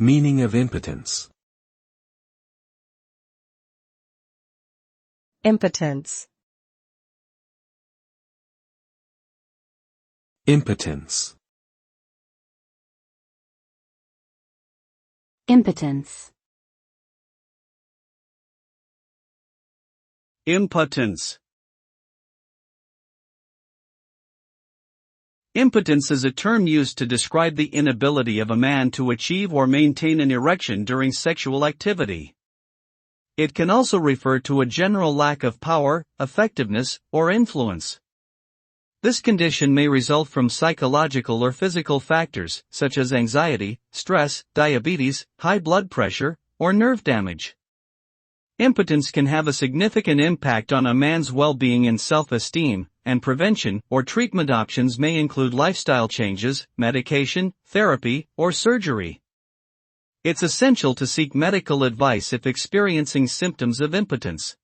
Meaning of impotence. Impotence. Impotence. Impotence. Impotence. Impotence is a term used to describe the inability of a man to achieve or maintain an erection during sexual activity. It can also refer to a general lack of power, effectiveness, or influence. This condition may result from psychological or physical factors, such as anxiety, stress, diabetes, high blood pressure, or nerve damage. Impotence can have a significant impact on a man's well-being and self-esteem, and prevention or treatment options may include lifestyle changes, medication, therapy, or surgery. It's essential to seek medical advice if experiencing symptoms of impotence.